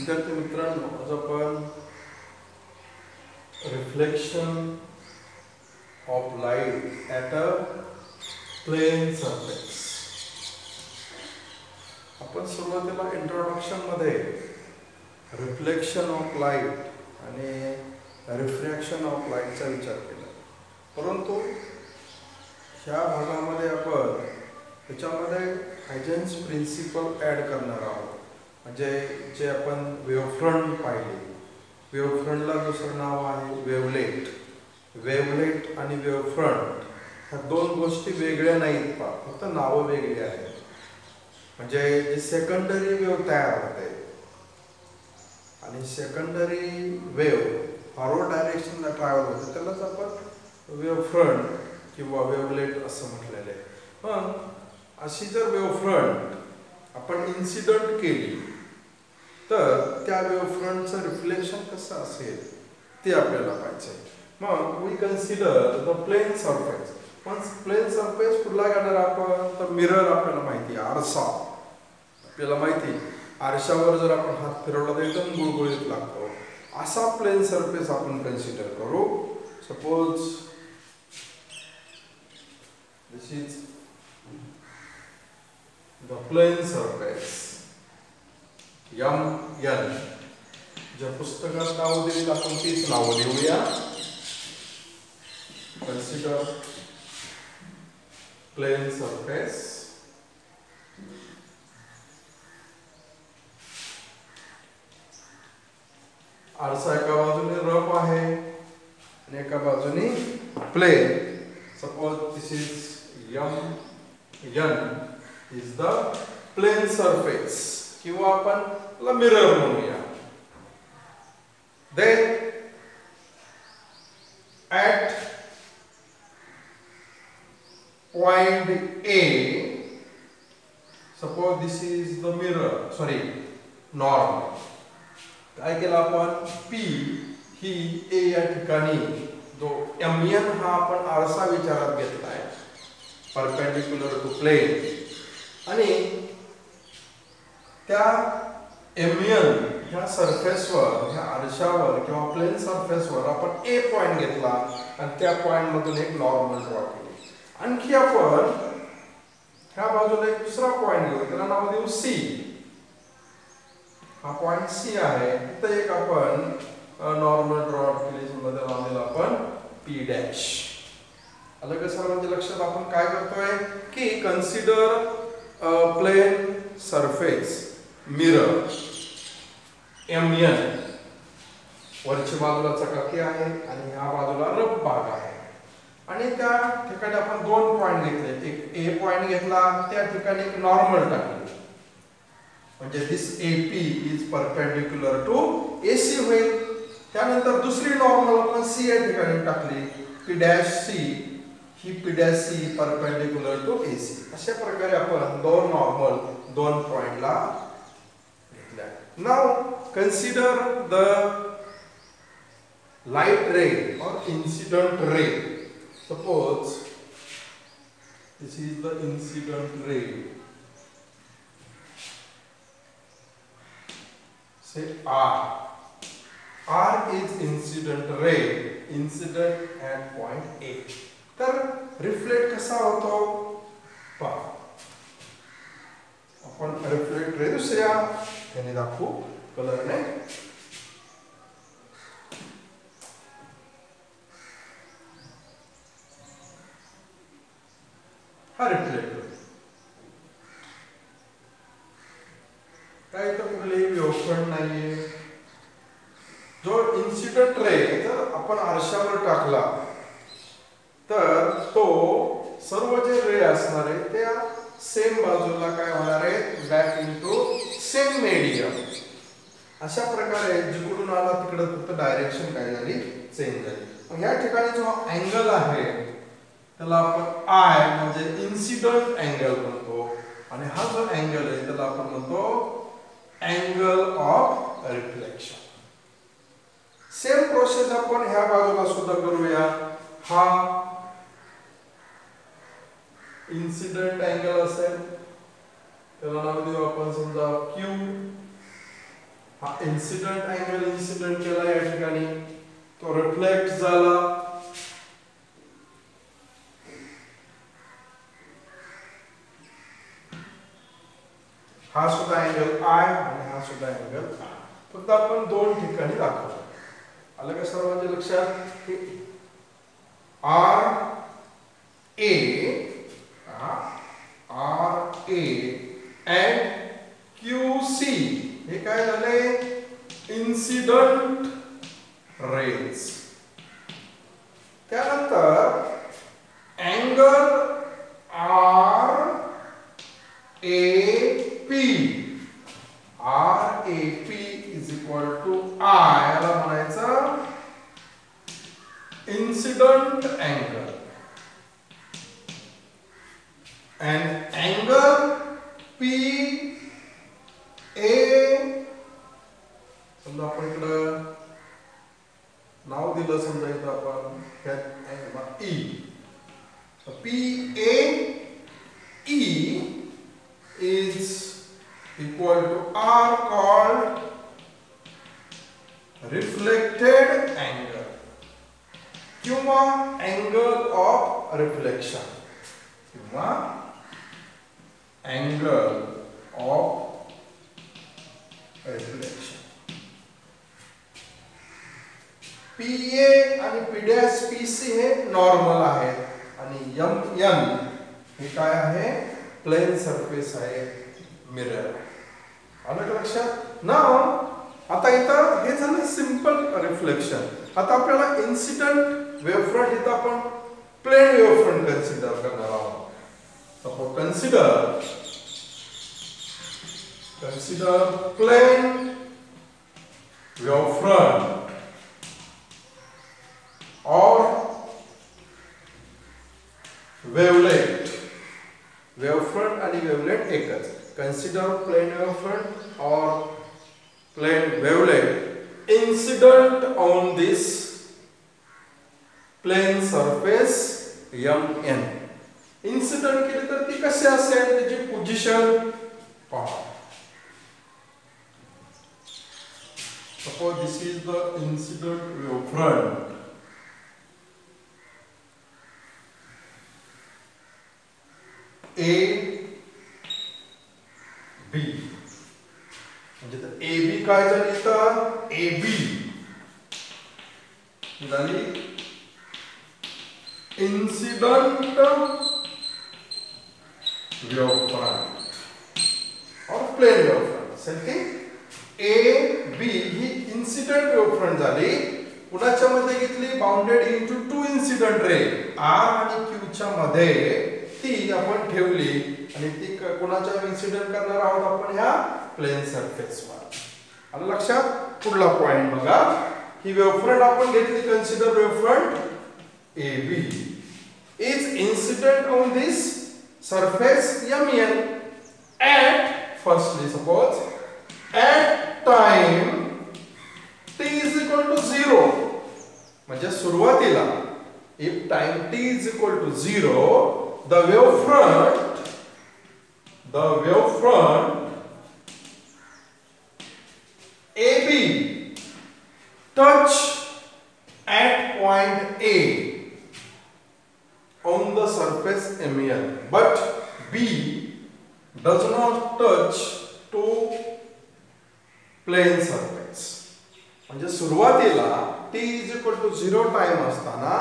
विद्यार्थी मित्रांनो, आज आपण reflection of light at a plane surface. आपण सुरुवातीला इंट्रोडक्शन मध्ये रिफ्लेक्शन ऑफ लाईट आणि रिफ्रॅक्शन ऑफ लाईटचा विचार केला, परंतु ह्या भागामध्ये आपण त्याच्यामध्ये हायजेन्स प्रिन्सिपल ॲड करणार आहोत. म्हणजे जे आपण वेव्हफ्रंट पाहिले, वेव्हफ्रंटला दुसरं नाव आहे वेवलेट. वेवलेट आणि वेव्हफ्रंट ह्या दोन गोष्टी वेगळ्या नाहीत, फक्त नावं वेगळी आहेत. म्हणजे जे सेकंडरी वेव्ह तयार होते आणि सेकंडरी वेव्ह फॉरवर्ड डायरेक्शनला ट्रॅव्हल होते त्यालाच आपण वेव्हफ्रंट किंवा वेवलेट असं म्हटलेलं आहे. पण अशी जर वेव्हफ्रंट आपण इन्सिडंट केली तर त्या वेव्हफ्रंटचं रिफ्लेक्शन कसं असेल ते आपल्याला पाहिजे. मग we consider the plane surface. पण प्लेन सरफेस कुठला घेणार आपण, तर मिरर आपल्याला माहिती आहे, आरसा आपल्याला माहिती. आरशावर जर आपण हात फिरवला तर एकदम गुळगुळीत लागतो. असा प्लेन सरफेस आपण कन्सिडर करू. Suppose this is the plane surface MN. ज्या पुस्तकात नाव देईल आपण तीच नाव देऊया. Consider plane surface. आरसा एका बाजूने रफ आहे आणि एका बाजूने plane. Suppose this is MN is the plane surface, किंवा आपण मिरर म्हणूया. Then at point A, suppose this is the mirror, sorry normal. काय केलं आपण, P ही A या ठिकाणी जो MN हा आपण आरसा विचारात घेतला आहे, परपेंडिक्युलर टू प्लेन. आणि त्या MN ह्या सरफेसवर, ह्या आरशावर किंवा प्लेन सरफेसवर आपण A पॉइंट घेतला आणि त्या पॉइंट मधून एक नॉर्मल ड्रॉ केली. आणखी आपण ह्या बाजूला एक दुसरा पॉइंट घेऊ, त्याला नाव देऊ C. हा पॉइंट C आहे, तिथे एक आपण नॉर्मल ड्रॉ केली, मध्ये नाव दिलं आपण P'. आलं का सर्वांच्या लक्षात? आपण काय करतोय की consider plane surface mirror MN. वरच्या बाजूला चकाकी आहे आणि ह्या बाजूला रफ भाग आहे. आणि त्या ठिकाणी आपण दोन पॉइंट घेतले. एक A पॉइंट घेतला, त्या ठिकाणी एक नॉर्मल टाकली, म्हणजे this AP is perpendicular to AC होईल. त्यानंतर दुसरी नॉर्मल आपण C या ठिकाणी टाकली, P'C he P'C perpendicular to AC. अशा प्रकारे आपण दोन नॉर्मल दोन पॉइंटला घेतल्या. Now consider the light ray or incident ray. Suppose this is the incident ray. Say R is incident ray, incident at point A. तर रिफ्लेक्ट कसा होतो पहा. आपण रिफ्लेक्ट रे दुसऱ्या याने दाखवू, कलरने. हा रिफ्लेक्ट काय, तर कुठलेही वेव्हफ्रंट नाहीये. जो इन्सिडेंट रे जर आपण आरशावर टाकला तर तो सर्व जे रे असणार आहे त्या सेम बाजूला काय होणार आहे, बॅक इनटू सेम मीडियम. अशा प्रकारे जिकडून आला तिकडे फक्त डायरेक्शन काय झाली, चेंज झाली. मग या ठिकाणी जो अँगल आहे त्याला आपण I म्हणजे इन्सिडेंट अँगल म्हणतो, आणि हा जो अँगल आहे त्याला आपण म्हणतो angle of reflection. Same process आपण ह्या बाजूला सुद्धा करूया. हा इन्सिडेंट अँगल असेल, त्याला नाव देऊ आपण समजा Q. हा इन्सिडेंट अँगल इन्सिडेंट केला या ठिकाणी, तो रिफ्लेक्ट झाला, हा सुद्धा अँगल आय आणि हा सुद्धा अँगल आय. फक्त आपण दोन ठिकाणी दाखवतो. आलं का सर्वांच्या लक्षात? R A and Q C हे काय झाले? Incident rays. त्यानंतर angle R A P is equal to I याला म्हणायचं incident angle. and angle PA समजा आपण इकडं नाव दिलं, समजा इथं आपण E. PAE is equal to R called reflected angle किंवा angle of reflection किंवा angle of reflection. PA आणि P', हे नॉर्मल आहे आणि MN हे काय आहे? प्लेन सरफेस आहे, मिरर. आलं का लक्षात? नाव आता इथं हे झालं सिंपल रिफ्लेक्शन. आता आपल्याला इन्सिडेंट वेव्हफ्रंट इथं आपण प्लेन वेव्हफ्रंट कन्सिडर करणार आहोत. Suppose consider plane wavefront or wavelet. Wavefront आणि wavelet एकच. Consider plane wavefront or plane wavelet incident on this plane surface MN. Incident केली तर ती कशी असेल, त्याची पोझिशन पहा. Suppose this is the incident wavefront. A B म्हणजे तर A B काय झाली तर A B झाली incident wavefront or plane wavefront. सेंटी A B ही इन्सिडेंट वेव्हफ्रंट झाली. कुणाच्या मध्ये घेतली? Bounded into two incident ray R आणि Q च्या मध्ये ती आपण ठेवली आणि ती कुणाच्या इन्सिडेंट करणार आहोत आपण ह्या प्लेन सरफेस वर. आलं लक्षात? पुढला पॉइंट बघा. ही वेव्हफ्रंट आपण घेतली, consider वेव्हफ्रंट AB is incident on this surface MN at firstly suppose at time t is equal to 0 म्हणजे सुरुवातीला if time t is equal to 0 the wavefront AB touch at point A on the surface MN but B does not touch to plane surface. म्हणजे सुरुवातीला t is equal to 0 time असताना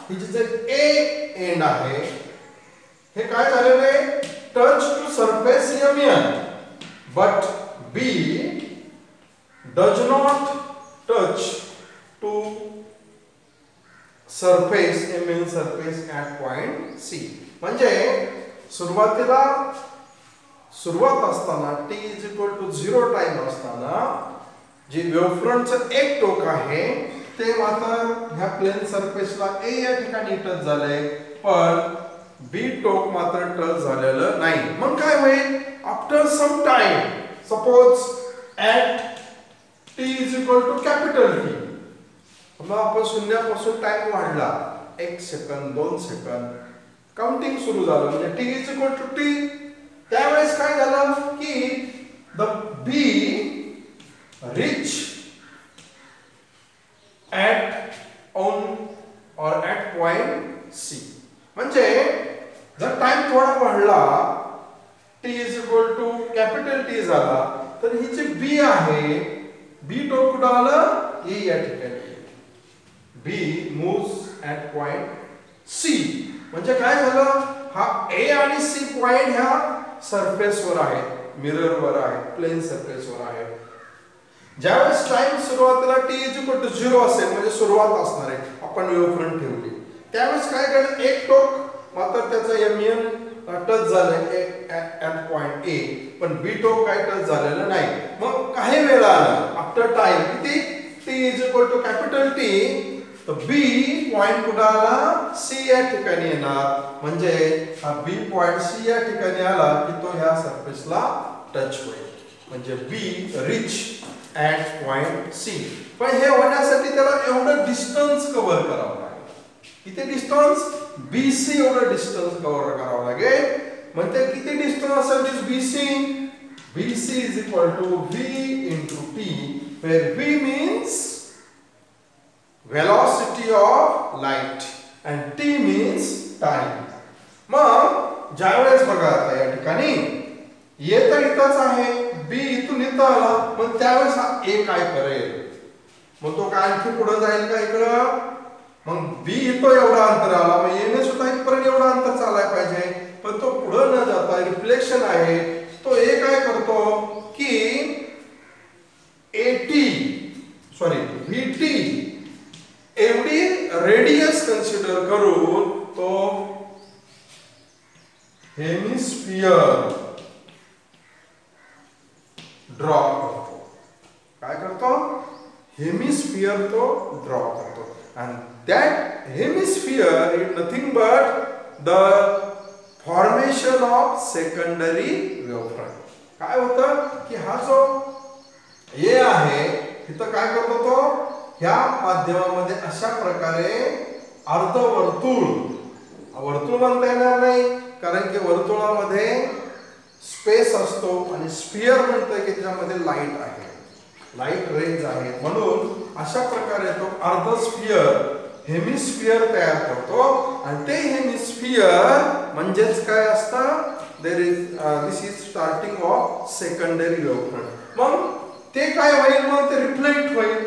ही जे A end आहे हे काय झालेलं आहे? Touch to surface MN but B does not touch to surface MN surface at point C. म्हणजे सुरुवातीला सुरुवात असताना t is equal to 0 time असताना जे वेव्हफ्रंटचं एक टोक आहे ते मात्र ह्या प्लेन सरफेसला A या ठिकाणी टच झालंय, पण B टोक मात्र टच झालेलं नाही. मग काय होईल? After some time suppose at t is equal to capital T मग आपण शून्यापासून टाइम वाढला 1 सेकंद 2 सेकंद काउंटिंग सुरू झालं म्हणजे t is equal to t. त्यावेळेस काय झालं की the B reach म्हणजे जर टाइम थोडा वाढला, t is equal to capital T झाला, तर ही जी b आहे, b टोक कुठं आलं, a या ठिकाणी. b moves at point c. म्हणजे काय झालं, हा a आणि c पॉइंट ह्या सरफेस वर आहे, मिरर वर आहे, प्लेन सरफेस वर आहे. ज्यावेळेस टाइम सुरुवातीला t इज इक्वल टू 0 असेल, म्हणजे सुरुवात असणार आहे, आपण वेव्ह फ्रंट ठेवली, त्यावेळेस काय करेल, एक टोक मात्र त्याचा m टच झालंय ऍट पॉइंट A, पण B टोक काय टच झालेलं नाही. मग काही वेळानं आफ्टर टाइम किती, t is equal to capital T, तर B पॉइंट कुठं आला, C या ठिकाणी येणार. म्हणजे हा B पॉइंट C या ठिकाणी आला की तो ह्या सरफेसला टच होईल, म्हणजे B rich at point C. पण हे होण्यासाठी त्याला एवढं डिस्टन्स कव्हर करावं लागेल. किती डिस्टन्स, BC एवढं डिस्टन्स कव्हर करावं लागेल. म्हणजे किती डिस्टन्स असेल BC, BC is equal to V into T, where V means velocity of light and T means time. मग ज्यावेळेस बघा आता या ठिकाणी A तर इथंच आहे, B इथून इथं आला, मग त्यावेळेस हा A काय करेल, मग तो काय आणखी पुढे जाईल का इकडं, मग B इथं एवढा अंतर आला, मग A ने सुद्धा इथपर्यंत एवढा अंतर चालायला पाहिजे, पण तो पुढे न जाता रिफ्लेक्शन आहे, तो A काय करतो की VT एवढी रेडियस कन्सिडर करून तो हेमिस्फियर ड्रॉ करतो. काय करतो, हेमिस्फियर तो ड्रॉ करतो. and that hemisphere is nothing but the formation of secondary wavefront. काय होतं की हा जो A आहे तिथं काय करतो, तो ह्या माध्यमामध्ये अशा प्रकारे अर्धवर्तुळ, वर्तुळ म्हणता येणार नाही कारण की वर्तुळामध्ये स्पेस असतो आणि स्फियर म्हणतोय की त्याच्यामध्ये लाईट आहे, लाईट रेंज आहे, म्हणून अशा प्रकारे तो अर्ध स्फियर हेमिस्फियर तयार करतो. आणि ते हेमिस्फियर म्हणजेच काय असतं, दिस इज स्टार्टिंग ऑफ सेकंडरी वेव्हफ्रंट. मग ते काय होईल, मग ते रिफ्लेक्ट होईल,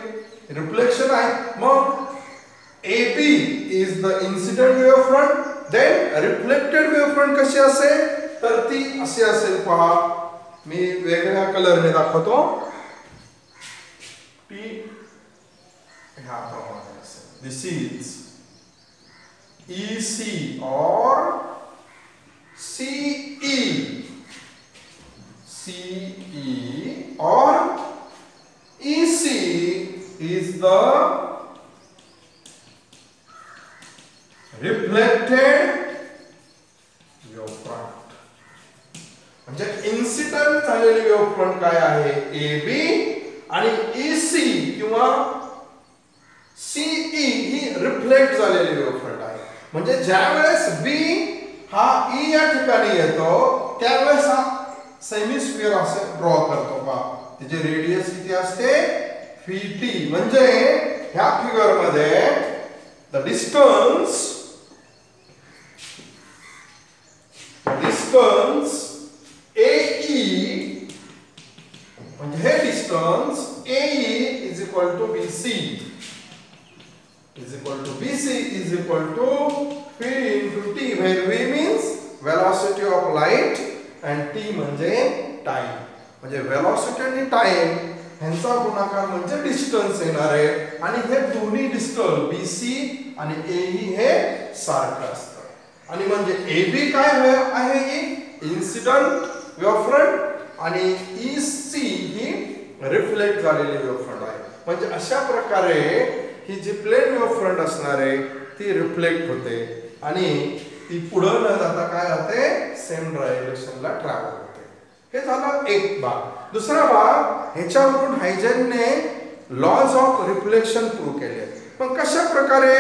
रिफ्लेक्शन आहे. मग AB is the incident wavefront, then reflected wavefront कशी असेल, तर ती अशी असेल. पहा मी वेगळ्या कलरने दाखवतो, ती ह्या प्रमाणे असेल. दिस is EC or CE, or EC is the reflected wavefront. म्हणजे इन्सिडेंट झालेली वेव्हफ्रंट काय आहे, AB, आणि EC किंवा CE ही रिफ्लेक्ट झालेली वेव्हफ्रंट आहे. म्हणजे ज्यावेळेस B हा E या ठिकाणी येतो त्यावेळेस हा सेमिस्फियर असे ड्रॉ करतो. का त्याची रेडियस किती असते, VT. म्हणजे ह्या फिगर मध्ये द डिस्टन्स AE, म्हणजे हे distance AE is equal to BC is equal to V into T, where V means velocity of light and T म्हणजे टाइम. म्हणजे वेलोसिटी आणि टाइम ह्यांचा गुणाकार म्हणजे डिस्टन्स येणार आहे. आणि हे दोन्ही डिस्टन्स BC आणि AE हे सारखं असतं. आणि म्हणजे AB काय आहे, इन्सिडेंट वेव्हफ्रंट, आणि EC ही रिफ्लेक्ट झालेली वेव्हफ्रंट आहे. म्हणजे अशा प्रकारे ही जी प्लेन वेव्हफ्रंट असणार आहे ती रिफ्लेक्ट होते आणि ती पुढे न जाता काय होते, सेम डायरेक्शनला ट्रॅव्हल होते. हे झालं एक भाग. दुसरा भाग, ह्याच्यावरून हायजेनने लॉज ऑफ रिफ्लेक्शन प्रूव्ह केले. मग कशा प्रकारे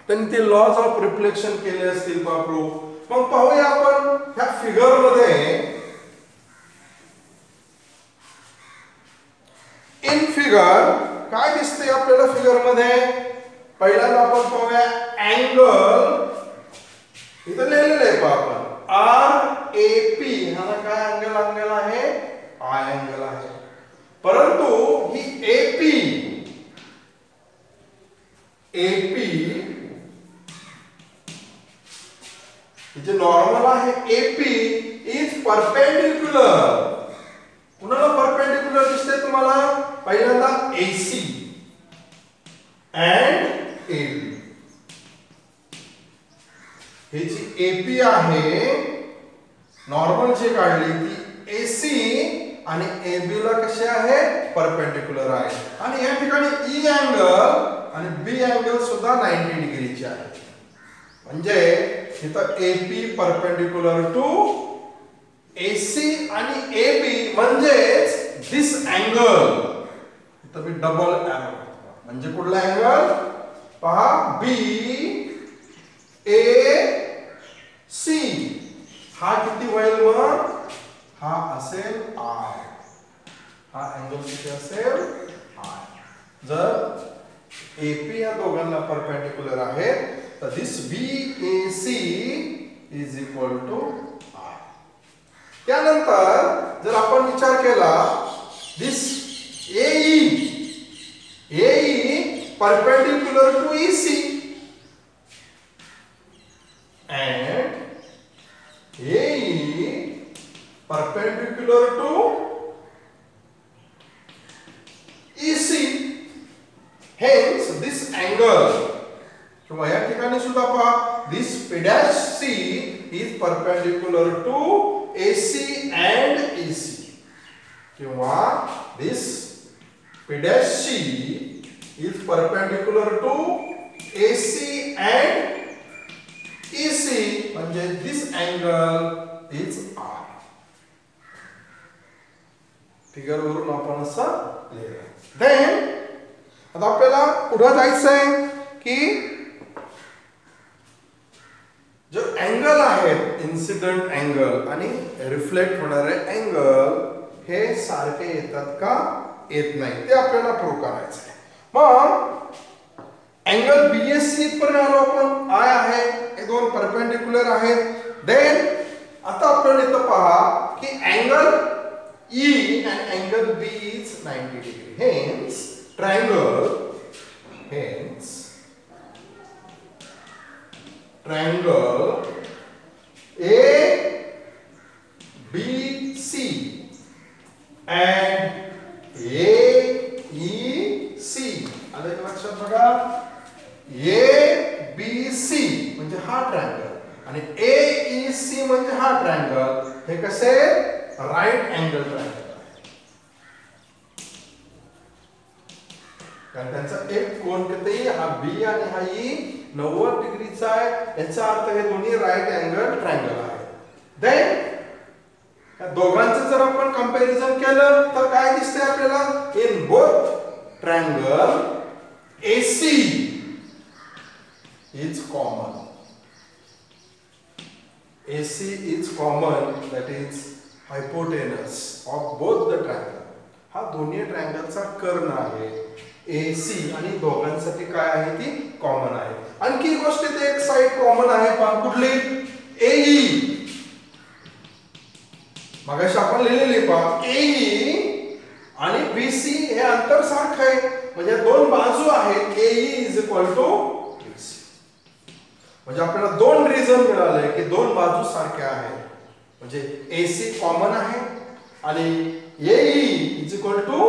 त्यांनी ते लॉज ऑफ रिफ्लेक्शन केले असतील बा प्रूव्ह, मग पाहूया आपण ह्या फिगर मध्ये. इन फिगर काय दिसते आपल्याला फिगर मध्ये, पहिल्यांदा आपण पाहूया अँगल इथं लिहिलेलं आहे पहा आपण RAP हा काय अँगल आहे आय अँगल आहे. परंतु ही AP जे नॉर्मल आहे AP इज परपेंडिक्युलर. कुणाला परपेंडिक्युलर दिसते तुम्हाला? पहिल्यांदा AC अँड AB. ही जी AP आहे नॉर्मल जे काढली ती AC आणि AB ला कशी आहे परपेंडिक्युलर आहे. आणि या ठिकाणी E अँगल आणि B अँगल सुद्धा 90 डिग्रीचे आहे. म्हणजे इथं AP परपेंडिक्युलर टू AC आणि AB म्हणजेच दिस अँगल. इथं मी डबल एरो म्हणजे कुठला अँगल पहा BAC हा किती होईल मग? हा असेल I. हा अँगल किती असेल I. जर AP या दोघांना परपेंडिक्युलर आहे तर this BAC is equal to I. त्यानंतर जर आपण विचार केला दिस AE perpendicular to EC and AE perpendicular to EC. Hence this angle किंवा या ठिकाणी सुद्धा पहा this P' is perpendicular to AC and EC किंवा this P' is perpendicular to AC and EC म्हणजे this angle is R. Figure वरून आपण असं लिहिलं. देन आता आपल्याला पुढे जायचं आहे की जो अँगल आहेत इन्सिडेंट अँगल आणि रिफ्लेक्ट होणारे अँगल हे सारखे येतात का येत नाही ते आपल्याला प्रूव्ह करायचं आहे. मग अँगल BAC पर्यंत आलो आपण. आय आहे हे दोन परपेंडिक्युलर आहेत. देन आता आपण इथं पहा की angle E and angle B is 90 degree. Hence triangle ABC and AEC आलं का लक्षात बघा. ABC म्हणजे हा ट्रायंगल आणि AEC म्हणजे हा ट्रायंगल. हे कसे राइट अँगल ट्रायंगल कारण त्यांचा एक कोन किती हा B आणि हा E 90 डिग्रीचा आहे. याचा अर्थ हे दोन्ही राइट अँगल ट्रायंगल आहे. देन या दोघांचं जर आपण कंपॅरिझन केलं तर काय दिसते आपल्याला in both triangle AC is common. AC is common, that is hypotenuse of both the triangle. हा दोन्ही ट्रायंगलचा कर्ण आहे AC आणि दोघांसाठी काय आहे ती कॉमन आहे. आणखी गोष्ट इथे एक साइड कॉमन आहे पण कुठली AE. मगाशी आपण लिहिलेली पहा AE आणि BC हे अंतर सारखं आहे म्हणजे दोन बाजू आहेत AE is equal to BC. म्हणजे आपल्याला दोन रिझन मिळाले की दोन बाजू सारख्या आहेत म्हणजे AC कॉमन आहे आणि AE is equal to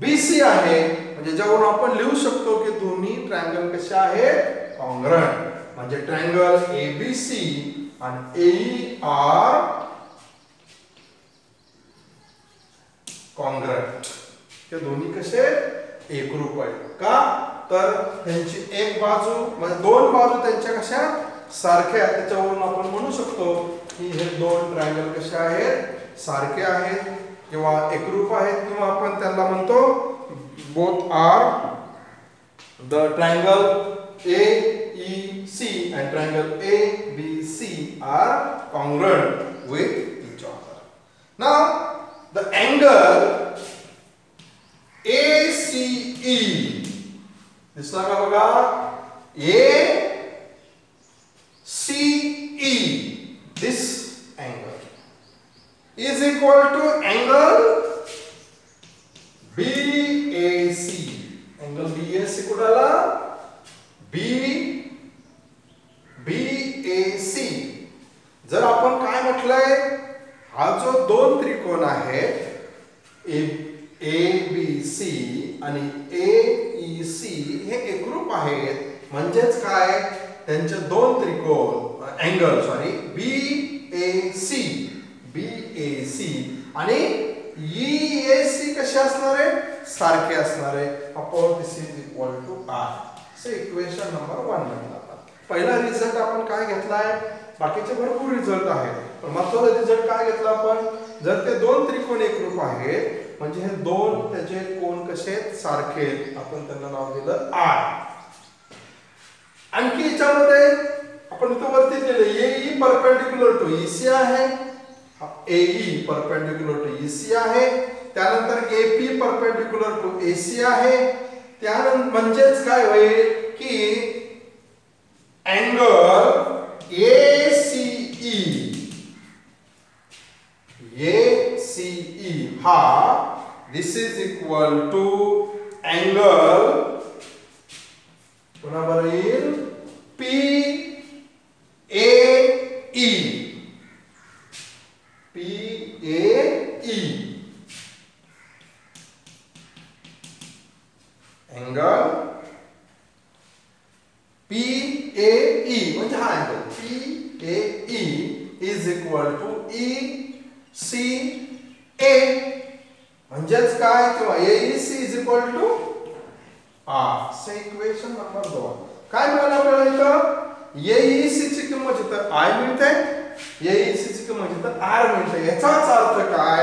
BC आहे. म्हणजे ज्यावरून आपण लिहू शकतो की दोन्ही ट्रायंगल कसे आहेत कॉन्ग्रुएंट. म्हणजे ट्रायंगल ABC आणि AE आर कॉन्ग्रुएंट. हे दोन्ही कसे एकरूप आहेत का तर त्यांची एक बाजू म्हणजे दोन बाजू त्यांच्या कशा सारख्या आहेत. त्याच्यावरून आपण म्हणू शकतो की हे दोन ट्रायंगल कसे आहेत सारखे आहेत किंवा एकरूप आहेत किंवा आपण त्यांना म्हणतो both are the triangle AEC and triangle ABC are congruent with each other. Now the angle ACE दिसला का बघा ACE equal to angle BAC. Angle BAC कुठे आला? BAC. जर आपण काय म्हटलंय, हा जो दोन त्रिकोण आहेत ABC आणि AEC हे एकरूप आहेत, म्हणजेच काय, त्यांचे दोन त्रिकोण अँगल BAC आणि EAC कसे असणार आहे? सारखे असणार आहे. Upon this is equal to R. So equation number 1 मिळाला. पहिला रिझल्ट आपण काय घेतलाय? बाकीचे भरपूर रिझल्ट आहेत, पण महत्त्वाचा रिझल्ट काय घेतला आपण? जर ते दोन त्रिकोण एकरूप आहेत म्हणजे हे दोन त्याचे कोण कसे आहेत? सारखे आहेत. आपण त्यांना नाव दिलं R. आणखी याच्यामध्ये आपण इथं वरती दिले AE परपेंडिक्युलर टू EC आहे, AE परपेंडिक्युलर टू EC आहे, त्यानंतर AP परपेंडिक्युलर टू AC आहे. त्यानंतर म्हणजेच काय होईल की अँगल ACE हा this is equal to angle पुन्हा बरं येईल PAE अँगल PAE म्हणजे हा angle PAE is equal to ECA. म्हणजेच काय, किंवा AEC is equal to R. Say equation number 2. काय मिळालं आपल्याला इथं? AEC ची किंमत इथं I मिळते, AEC ची किंमत इथं R मिळते. याचाच अर्थ काय,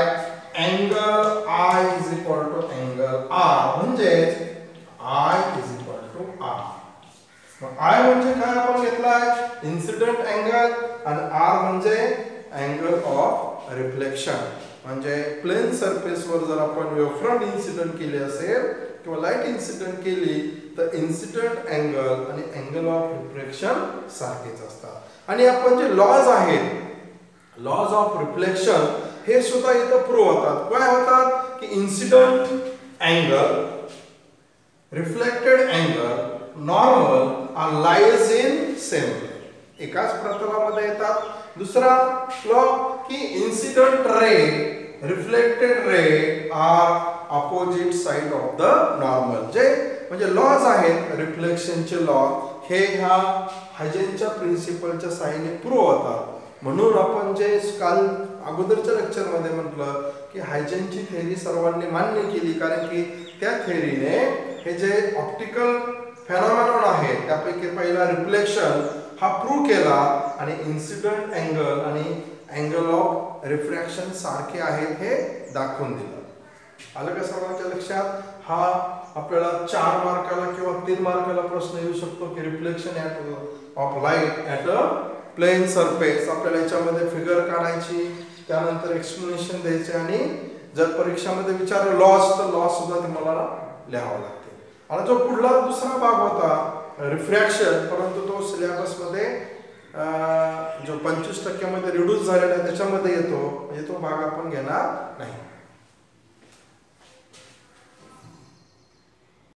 angle I is equal to angle R, म्हणजेच I is equal to R. मग I म्हणजे काय आपण घेतलाय? इन्सिडेंट अँगल, आणि R म्हणजे अँगल ऑफ रिफ्लेक्शन. म्हणजे प्लेन सरफेस वर जर आपण वेव्हफ्रंट इन्सिडेंट केली असेल किंवा लाईट इन्सिडेंट केली तर इन्सिडेंट अँगल आणि अँगल ऑफ रिफ्लेक्शन सारखेच असतात. आणि आपण जे लॉज आहेत, लॉज ऑफ रिफ्लेक्शन, हे सुद्धा इथं प्रूव्ह होतात. काय होतात की incident angle, reflected angle, normal lies in same, एकाच प्रतलामध्ये येतात. दुसरा लॉ की incident ray, reflected ray are opposite side of the normal. जे म्हणजे लॉज आहेत रिफ्लेक्शनचे लॉ, हे ह्या हायजेनच्या प्रिन्सिपलच्या साहाय्याने प्रूव्ह होतात. म्हणून आपण जे काल अगोदरच्या लेक्चर मध्ये म्हटलं की हायजेनची थेअरी सर्वांनी मान्य केली, कारण की त्या थेअरीने हे जे ऑप्टिकल फेनॉमेनॉन आहे त्यापैकी पहिला रिफ्लेक्शन हा प्रूव्ह केला, आणि इन्सिडेंट अँगल आणि अँगल ऑफ रिफ्रॅक्शन सारखे आहेत हे दाखवून दिलं. आलं का सर्वांच्या लक्षात? हा आपल्याला 4 मार्काला किंवा 3 मार्काला प्रश्न येऊ शकतो की reflection of light at a plane surface. आपल्याला याच्यामध्ये फिगर काढायची, त्यानंतर एक्सप्लेनेशन द्यायचे, आणि जर परीक्षामध्ये विचारलं लॉस तर लॉस सुद्धा तुम्हाला लिहावा लागते. आणि जो पुढला दुसरा भाग होता रिफ्रॅक्शन, परंतु तो सिलेबसमध्ये जो 25% मध्ये रिड्यूस झालेला आहे त्याच्यामध्ये येतो, म्हणजे तो भाग आपण घेणार नाही.